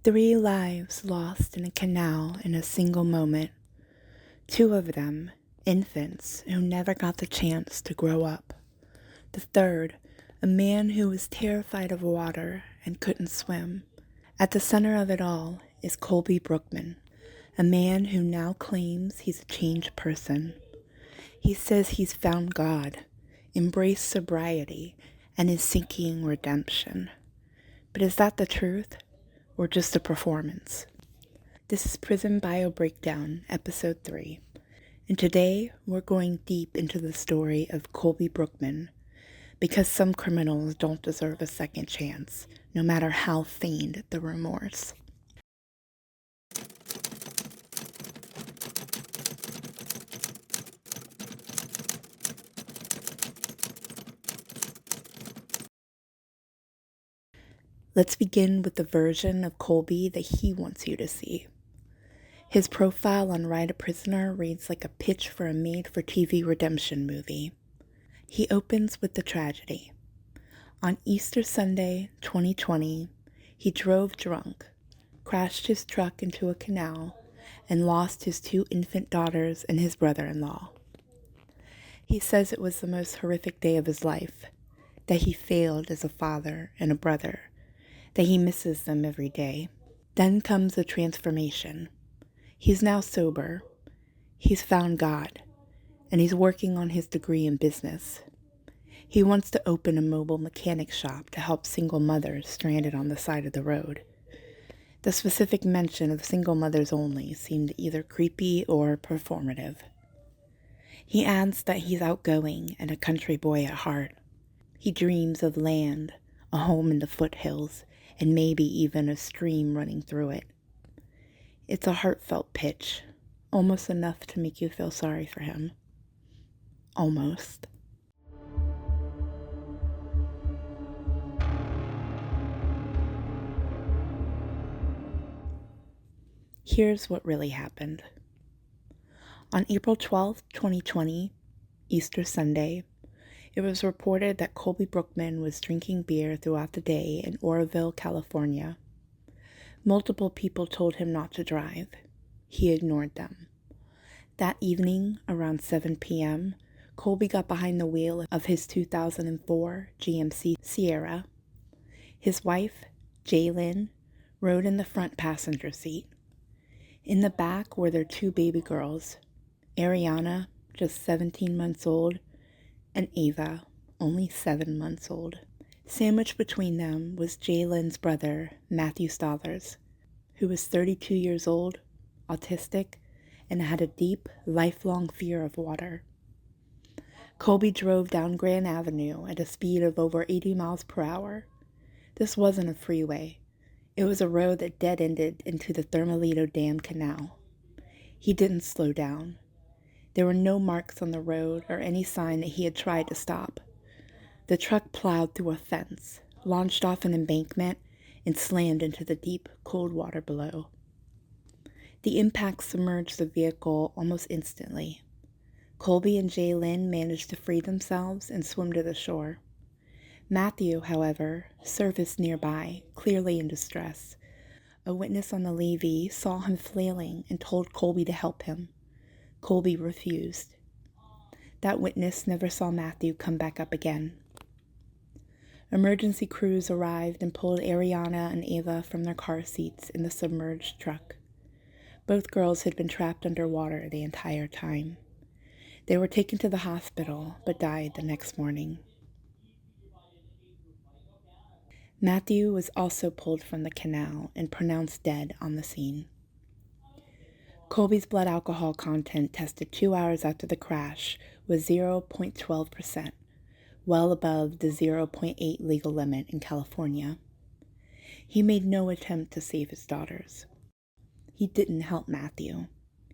3 lives lost in a canal in a single moment. 2 of them, infants who never got the chance to grow up. The third, a man who was terrified of water and couldn't swim. At the center of it all is Colby Brookman, a man who now claims he's a changed person. He says he's found God, embraced sobriety, and is seeking redemption. But is that the truth, or just a performance? This is Prison Bio Breakdown, Episode 3, and today we're going deep into the story of Colby Brookman, because some criminals don't deserve a second chance, no matter how feigned the remorse. Let's begin with the version of Colby that he wants you to see. His profile on Write a Prisoner reads like a pitch for a made-for-TV redemption movie. He opens with the tragedy. On Easter Sunday, 2020, he drove drunk, crashed his truck into a canal, and lost his 2 infant daughters and his brother-in-law. He says it was the most horrific day of his life, that he failed as a father and a brother, that he misses them every day. Then comes a transformation. He's now sober. He's found God, and he's working on his degree in business. He wants to open a mobile mechanic shop to help single mothers stranded on the side of the road. The specific mention of single mothers only seemed either creepy or performative. He adds that he's outgoing and a country boy at heart. He dreams of land, a home in the foothills, and maybe even a stream running through it. It's a heartfelt pitch, almost enough to make you feel sorry for him. Almost. Here's what really happened. On April 12, 2020, Easter Sunday, it was reported that Colby Brookman was drinking beer throughout the day in Oroville, California. Multiple people told him not to drive. He ignored them. That evening, around 7 p.m., Colby got behind the wheel of his 2004 GMC Sierra. His wife, Jaylyn, rode in the front passenger seat. In the back were their 2 baby girls, Ariana, just 17 months old, and Ava, only 7 months old. Sandwiched between them was Jaylyn's brother, Matthew Stothers, who was 32 years old, autistic, and had a deep, lifelong fear of water. Colby drove down Grand Avenue at a speed of over 80 miles per hour. This wasn't a freeway. It was a road that dead-ended into the Thermalito Dam Canal. He didn't slow down. There were no marks on the road or any sign that he had tried to stop. The truck plowed through a fence, launched off an embankment, and slammed into the deep, cold water below. The impact submerged the vehicle almost instantly. Colby and Jaylyn managed to free themselves and swim to the shore. Matthew, however, surfaced nearby, clearly in distress. A witness on the levee saw him flailing and told Colby to help him. Colby refused. That witness never saw Matthew come back up again. Emergency crews arrived and pulled Ariana and Ava from their car seats in the submerged truck. Both girls had been trapped underwater the entire time. They were taken to the hospital, but died the next morning. Matthew was also pulled from the canal and pronounced dead on the scene. Colby's blood alcohol content tested 2 hours after the crash was 0.12%, well above the 0.8 legal limit in California. He made no attempt to save his daughters. He didn't help Matthew.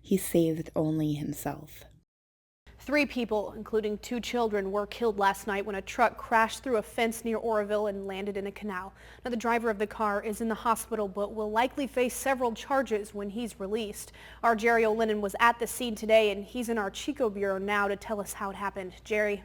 He saved only himself. 3 people, including 2 children, were killed last night when a truck crashed through a fence near Oroville and landed in a canal. Now, the driver of the car is in the hospital but will likely face several charges when he's released. Our Jerry O'Lennon was at the scene today, and he's in our Chico Bureau now to tell us how it happened. Jerry.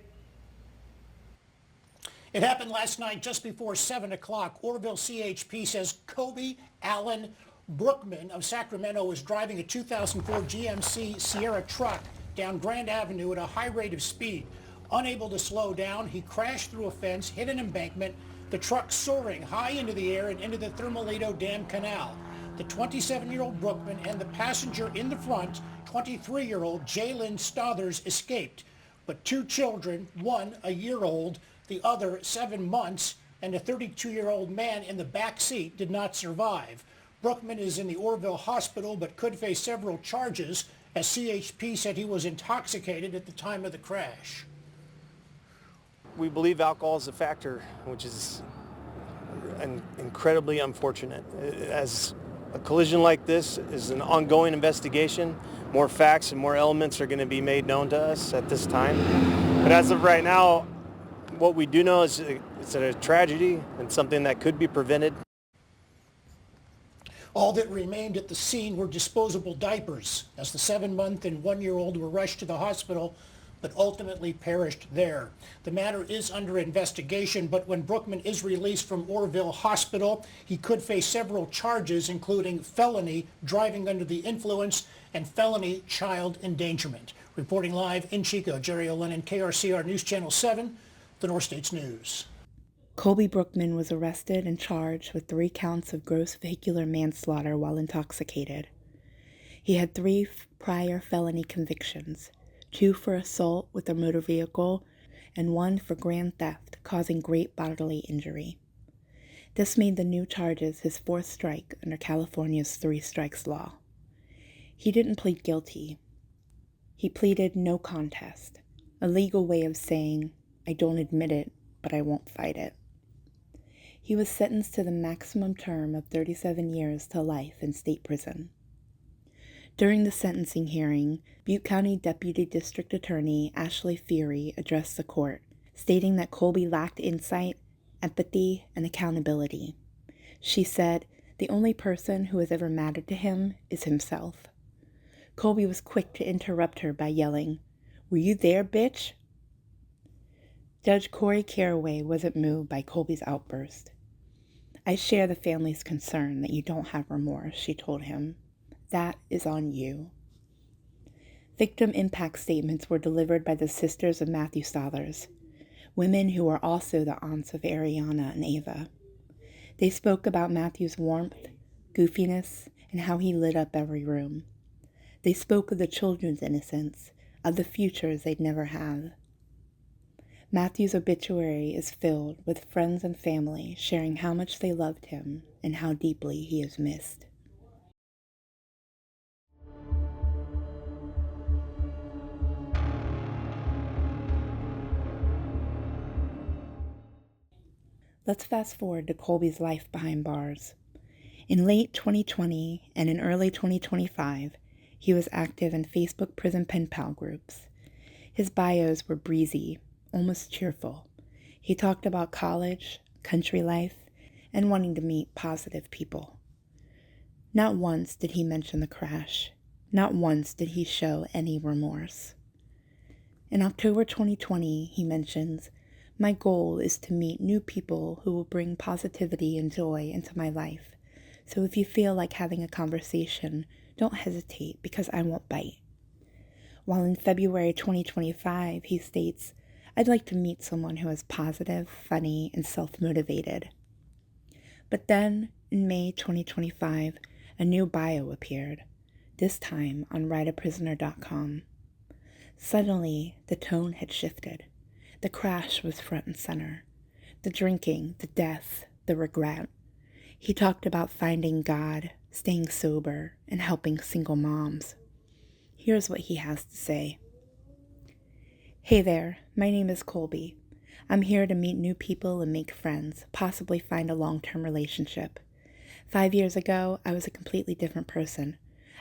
It happened last night just before 7 o'clock. Orville CHP says Colby Allen Brookman of Sacramento was driving a 2004 GMC Sierra truck down Grand Avenue at a high rate of speed. Unable to slow down, he crashed through a fence, hit an embankment, the truck soaring high into the air and into the Thermalito Dam Canal. The 27-year-old Brookman and the passenger in the front, 23-year-old Jalen Stothers, escaped. But two children, one a year old, the other 7 months, and a 32-year-old man in the back seat did not survive. Brookman is in the Orville hospital but could face several charges, as CHP said he was intoxicated at the time of the crash. We believe alcohol is a factor, which is incredibly unfortunate. As a collision like this is an ongoing investigation, more facts and more elements are going to be made known to us at this time. But as of right now, what we do know is it's a tragedy and something that could be prevented. All that remained at the scene were disposable diapers, as the 7-month and 1-year-old were rushed to the hospital but ultimately perished there. The matter is under investigation, but when Brookman is released from Orville Hospital, he could face several charges, including felony driving under the influence and felony child endangerment. Reporting live in Chico, Jerry O'Lennon, KRCR News Channel 7, the North States News. Colby Brookman was arrested and charged with 3 counts of gross vehicular manslaughter while intoxicated. He had 3 prior felony convictions, 2 for assault with a motor vehicle, and 1 for grand theft causing great bodily injury. This made the new charges his 4th strike under California's 3 strikes law. He didn't plead guilty. He pleaded no contest, a legal way of saying, I don't admit it, but I won't fight it. He was sentenced to the maximum term of 37 years to life in state prison. During the sentencing hearing, Butte County Deputy District Attorney Ashley Fury addressed the court, stating that Colby lacked insight, empathy, and accountability. She said, the only person who has ever mattered to him is himself. Colby was quick to interrupt her by yelling, "Were you there, bitch?" Judge Corey Caraway wasn't moved by Colby's outburst. I share the family's concern that you don't have remorse, she told him. That is on you. Victim impact statements were delivered by the sisters of Matthew Stothers, women who are also the aunts of Ariana and Ava. They spoke about Matthew's warmth, goofiness, and how he lit up every room. They spoke of the children's innocence, of the futures they'd never have. Matthew's obituary is filled with friends and family sharing how much they loved him and how deeply he is missed. Let's fast forward to Colby's life behind bars. In late 2020 and in early 2025, he was active in Facebook prison pen pal groups. His bios were breezy, almost cheerful. He talked about college, country life, and wanting to meet positive people. Not once did he mention the crash. Not once did he show any remorse. In October 2020, he mentions, "My goal is to meet new people who will bring positivity and joy into my life. So if you feel like having a conversation, don't hesitate because I won't bite." While in February 2025, he states, "I'd like to meet someone who is positive, funny, and self-motivated." But then, in May 2025, a new bio appeared, this time on writeaprisoner.com. Suddenly, the tone had shifted. The crash was front and center. The drinking, the death, the regret. He talked about finding God, staying sober, and helping single moms. Here's what he has to say. "Hey there, my name is Colby. I'm here to meet new people and make friends, possibly find a long-term relationship. 5 years ago, I was a completely different person.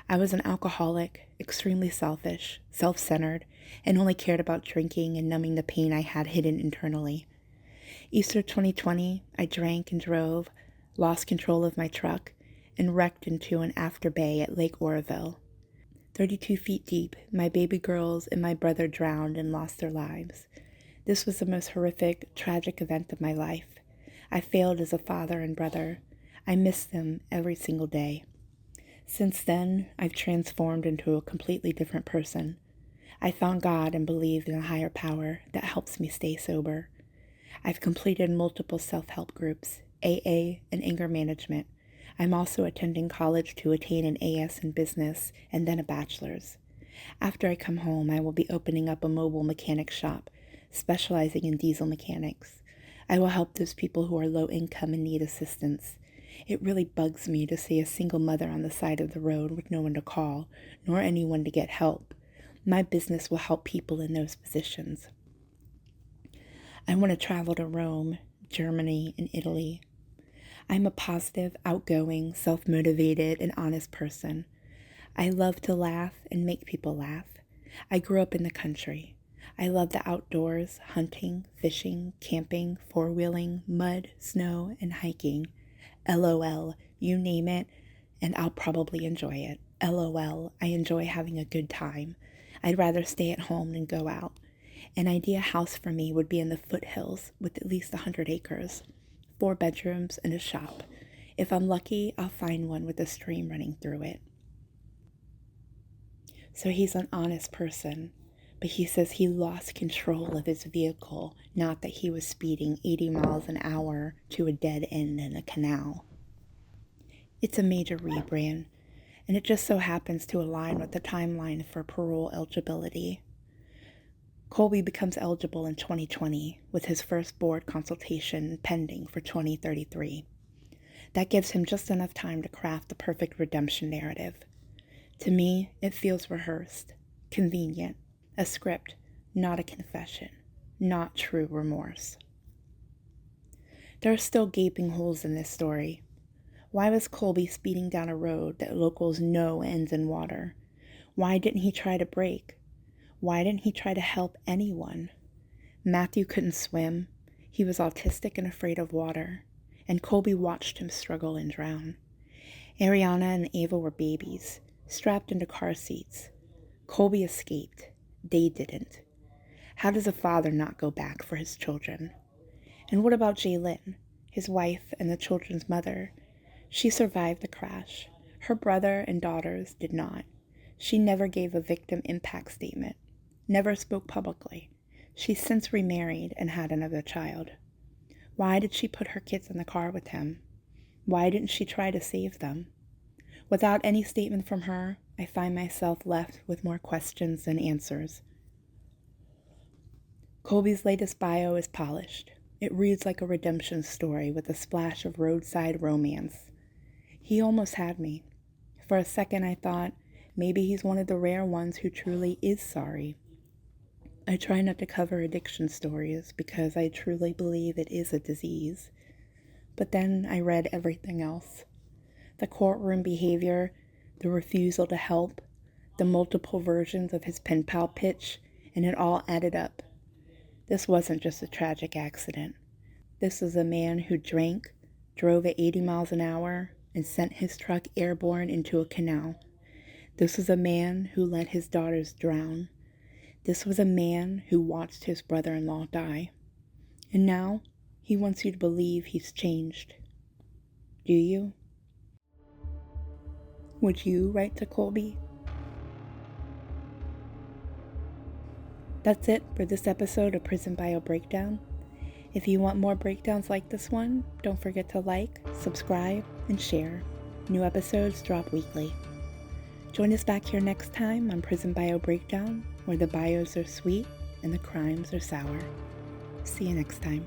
I was an alcoholic, extremely selfish, self-centered, and only cared about drinking and numbing the pain I had hidden internally. Easter 2020, I drank and drove, lost control of my truck, and wrecked into an after bay at Lake Oroville. 32 feet deep, my baby girls and my brother drowned and lost their lives. This was the most horrific, tragic event of my life. I failed as a father and brother. I miss them every single day. Since then, I've transformed into a completely different person. I found God and believed in a higher power that helps me stay sober. I've completed multiple self-help groups, AA, and anger management. I'm also attending college to attain an AS in business and then a bachelor's. After I come home, I will be opening up a mobile mechanic shop, specializing in diesel mechanics. I will help those people who are low income and need assistance. It really bugs me to see a single mother on the side of the road with no one to call, nor anyone to get help. My business will help people in those positions. I want to travel to Rome, Germany, and Italy. I'm a positive, outgoing, self-motivated, and honest person. I love to laugh and make people laugh. I grew up in the country. I love the outdoors, hunting, fishing, camping, four-wheeling, mud, snow, and hiking. LOL, you name it, and I'll probably enjoy it. LOL, I enjoy having a good time. I'd rather stay at home than go out. An ideal house for me would be in the foothills with at least 100 acres, 4 bedrooms, and a shop. If I'm lucky, I'll find one with a stream running through it. So he's an honest person, but he says he lost control of his vehicle, not that he was speeding 80 miles an hour to a dead end in a canal. It's a major rebrand, and it just so happens to align with the timeline for parole eligibility. Colby becomes eligible in 2020, with his first board consultation pending for 2033. That gives him just enough time to craft the perfect redemption narrative. To me, it feels rehearsed, convenient, a script, not a confession, not true remorse. There are still gaping holes in this story. Why was Colby speeding down a road that locals know ends in water? Why didn't he try to brake? Why didn't he try to help anyone? Matthew couldn't swim. He was autistic and afraid of water, and Colby watched him struggle and drown. Ariana and Ava were babies, strapped into car seats. Colby escaped. They didn't. How does a father not go back for his children? And what about Jaylyn, his wife and the children's mother? She survived the crash. Her brother and daughters did not. She never gave a victim impact statement, never spoke publicly. She's since remarried and had another child. Why did she put her kids in the car with him? Why didn't she try to save them? Without any statement from her, I find myself left with more questions than answers. Colby's latest bio is polished. It reads like a redemption story with a splash of roadside romance. He almost had me. For a second I thought, maybe he's one of the rare ones who truly is sorry. I try not to cover addiction stories because I truly believe it is a disease. But then I read everything else. The courtroom behavior, the refusal to help, the multiple versions of his pen pal pitch, and it all added up. This wasn't just a tragic accident. This was a man who drank, drove at 80 miles an hour, and sent his truck airborne into a canal. This was a man who let his daughters drown. This was a man who watched his brother-in-law die. And now, he wants you to believe he's changed. Do you? Would you write to Colby? That's it for this episode of Prison Bio Breakdown. If you want more breakdowns like this one, don't forget to like, subscribe, and share. New episodes drop weekly. Join us back here next time on Prison Bio Breakdown, where the bios are sweet and the crimes are sour. See you next time.